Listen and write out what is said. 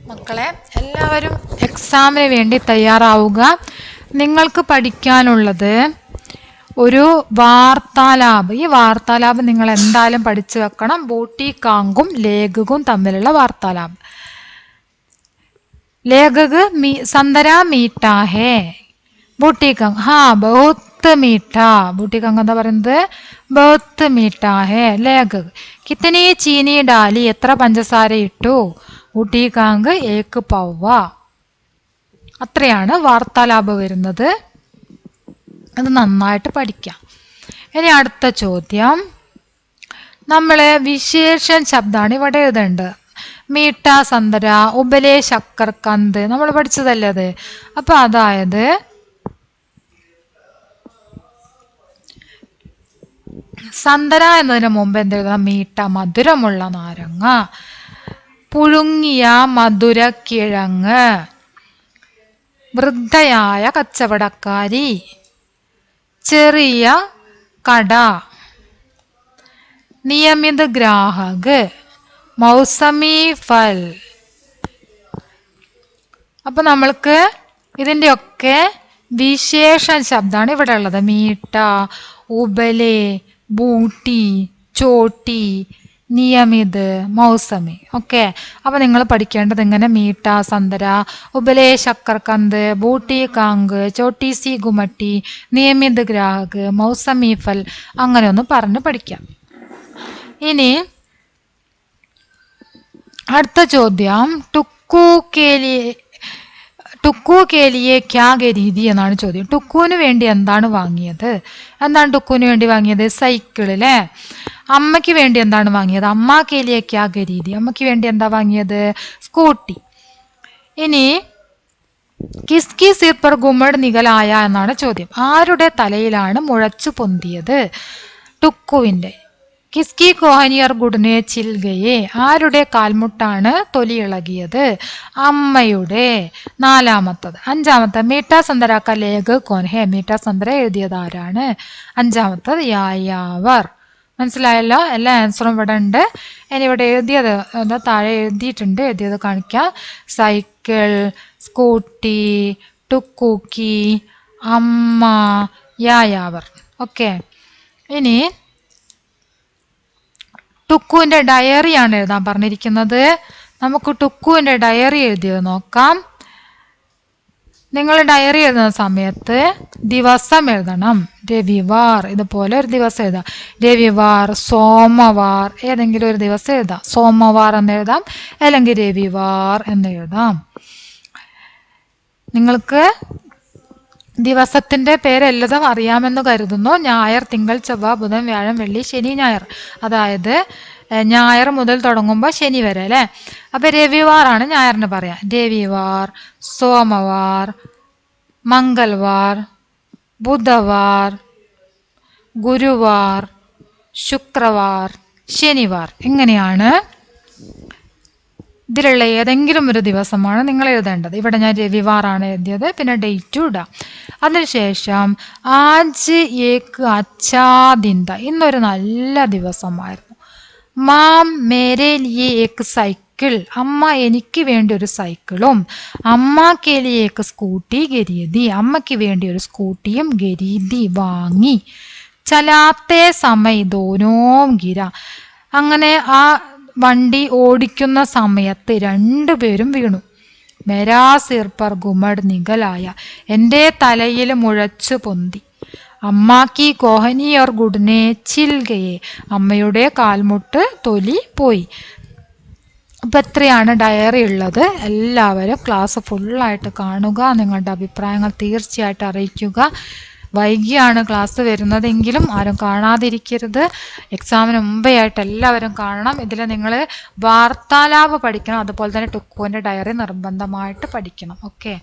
മക്കളെ, എല്ലാവരും എക്സാമിന് വേണ്ടി തയ്യാറാവുക. നിങ്ങൾക്ക് പഠിക്കാനുള്ളത് ഒരു വാർത്താലാപ്. ഈ വാർത്താലാപ് നിങ്ങൾ എന്തായാലും പഠിച്ചു വെക്കണം. ബൂട്ടികാങ്കും ലേഖകും തമ്മിലുള്ള വാർത്താലാപ്. ലേഖക് സന്തരാ മീഠാ ഹേ, ബൂട്ടികാങ് ബഹുത്ത് മീഠാ. ബൂട്ടികാങ് എന്താ പറയുന്നത്? ബഹുത്ത് മീഠാ ഹേ. ലേഖക് കിത്തനി ചീനി ഡാലി, എത്ര പഞ്ചസാര ഇട്ടു? ബൂട്ടികാങ് ഏക് പൗവ. അത്രയാണ് വാർത്താലാപ് വരുന്നത്. അത് നന്നായിട്ട് പഠിക്കാം. ഇനി അടുത്ത ചോദ്യം, നമ്മള് വിശേഷൻ ശബ്ദമാണ് ഇവിടെ എഴുതേണ്ടത്. മീഠ സന്തര, ഉബലെ ശക്കർ കന്ത്, നമ്മൾ പഠിച്ചതല്ലേ അത്. അപ്പൊ അതായത് സന്തര എന്നതിന് മുമ്പ് എന്തെഴുതാം? മീഠ, മധുരമുള്ള നാരങ്ങ. പുഴുങ്ങിയ മധുരക്കിഴങ്ങ്. വൃദ്ധയായ കച്ചവടക്കാരി. ചെറിയ കട. നിയമിത ഗ്രാഹക്. മൗസമി ഫൽ. അപ്പൊ നമ്മൾക്ക് ഇതിൻ്റെയൊക്കെ വിശേഷ ശബ്ദമാണ് ഇവിടെ ഉള്ളത്. മീഠ, ഉബലെ, ബൂട്ടി, ചോട്ടി, നിയമിത്, മൗസമി. ഓക്കെ, അപ്പൊ നിങ്ങൾ പഠിക്കേണ്ടത് ഇങ്ങനെ മീഠ സന്തര, ഉബലെ ശക്കർ കന്ത്, ബൂട്ടി കാങ്ക്, ചോട്ടി സി ഗുമട്ടി, നിയമിത് ഗ്രാഹക്, മൗസമി ഫൽ, അങ്ങനെ ഒന്ന് പറഞ്ഞ് പഠിക്കാം. ഇനി അടുത്ത ചോദ്യം, ടുക്കു കേലിയെ ക്യാ ഖരീദി എന്നാണ് ചോദ്യം. ടുക്കുവിന് വേണ്ടി എന്താണ് വാങ്ങിയത്? എന്താണ് ടുക്കുവിന് വേണ്ടി വാങ്ങിയത്? സൈക്കിൾ അല്ലേ. അമ്മയ്ക്ക് വേണ്ടി എന്താണ് വാങ്ങിയത്? അമ്മ കേലിയെ ക്യാ ഖരീദി, അമ്മയ്ക്ക് വേണ്ടി എന്താ വാങ്ങിയത്? സ്കൂട്ടി. ഇനി കിസ്കി സിർ പർ ഗുമ്മഡ് നികലായ എന്നാണ് ചോദ്യം. ആരുടെ തലയിലാണ് മുഴച്ചു പൊന്തിയത്? ടുക്കുവിന്റെ. കിസ്കി കോഹനിയർ ഗുഡ്നെ ചിൽഗയെ, ആരുടെ കാൽമുട്ടാണ് തൊലിയിളകിയത്? അമ്മയുടെ. നാലാമത്തത്. അഞ്ചാമത്തത്, മീഠ സന്തര ക ലേഖക് കോൻ ഹെ, മീഠ സന്തര എഴുതിയത് ആരാണ്? അഞ്ചാമത്തത്, യായാവർ. മനസ്സിലായല്ലോ? എല്ലാ ആൻസറും ഇവിടെ ഉണ്ട്. ഇനി ഇവിടെ എഴുതിയത് എന്താ താഴെ എഴുതിയിട്ടുണ്ട്, എഴുതിയത് കാണിക്കാം. സൈക്കിൾ, സ്കൂട്ടി, ടുക്കൂക്കി, അമ്മ, യായാവർ. ഓക്കെ, ഇനി ടുക്കുവിന്റെ ഡയറിയാണ് എഴുതാൻ പറഞ്ഞിരിക്കുന്നത്. നമുക്ക് ടുക്കുവിന്റെ ഡയറി എഴുതിയത് നോക്കാം. നിങ്ങൾ ഡയറി എഴുതുന്ന സമയത്ത് ദിവസം എഴുതണം. രവിവാർ, ഇതുപോലെ ഒരു ദിവസം എഴുതാം. രവിവാർ, സോമവാർ, ഏതെങ്കിലും ഒരു ദിവസം എഴുതാം. സോമവാർ എന്ന് എഴുതാം, അല്ലെങ്കിൽ രവിവാർ എന്ന് എഴുതാം. നിങ്ങൾക്ക് ദിവസത്തിന്റെ പേരെല്ലതും അറിയാമെന്ന് കരുതുന്നു. ഞായർ, തിങ്കൾ, ചൊവ്വ, ബുധൻ, വ്യാഴം, വെള്ളി, ശനി, ഞായർ. അതായത് ഞായർ മുതൽ തുടങ്ങുമ്പോൾ ശനി വരെ അല്ലേ. അപ്പൊ രവിവാർ ആണ് ഞായറിന് പറയാം. രവിവാർ, സോമവാർ, മംഗൾവാർ, ബുധവാർ, ഗുരുവാർ, ശുക്രവാർ, ശനിവാർ. ഇങ്ങനെയാണ് ഇതിലുള്ള ഏതെങ്കിലും ഒരു ദിവസമാണ് നിങ്ങൾ എഴുതേണ്ടത്. ഇവിടെ ഞാൻ രവിവാറാണ് എഴുതിയത്, പിന്നെ ഡേറ്റും ഇടാം. അതിനുശേഷം ആജ് ഏക് അച്ഛാ ദിൻ താ, ഇന്നൊരു നല്ല ദിവസമായിരുന്നു. മാം മേരെ ലിയേ ഏക് സൈക്കിൾ, അമ്മ എനിക്ക് വേണ്ടി ഒരു സൈക്കിളും. അമ്മ കെ ലിയേ ഏക് സ്കൂട്ടി ഖരീദി, അമ്മയ്ക്ക് വേണ്ടി ഒരു സ്കൂട്ടിയും ഖരീദി വാങ്ങി. ചലാത്തെ സമയ് ദോനോം ഗിര, അങ്ങനെ ആ വണ്ടി ഓടിക്കുന്ന സമയത്ത് രണ്ടുപേരും വീണു. മെരാ സിർ പർ ഗുമഡ് നികലായ, എൻ്റെ തലയിൽ മുഴച്ചു പൊന്തി. അമ്മാക്കി കോഹനി ഓർ ഗുഡ്നെ ചിൽഗയെ, അമ്മയുടെ കാൽമുട്ട് തൊലി പോയി. അപ്പം എത്രയാണ് ഡയറി ഉള്ളത്? എല്ലാവരും ക്ലാസ് ഫുള്ളായിട്ട് കാണുക. നിങ്ങളുടെ അഭിപ്രായങ്ങൾ തീർച്ചയായിട്ടും അറിയിക്കുക. വൈകിയാണ് ക്ലാസ് വരുന്നതെങ്കിലും ആരും കാണാതിരിക്കരുത്. എക്സാമിന് മുമ്പേ ആയിട്ട് എല്ലാവരും കാണണം. ഇതിൽ നിങ്ങൾ വാർത്താലാപ് പഠിക്കണം, അതുപോലെ തന്നെ ടുക്കുവിൻ്റെ ഡയറി നിർബന്ധമായിട്ട് പഠിക്കണം. ഓക്കെ.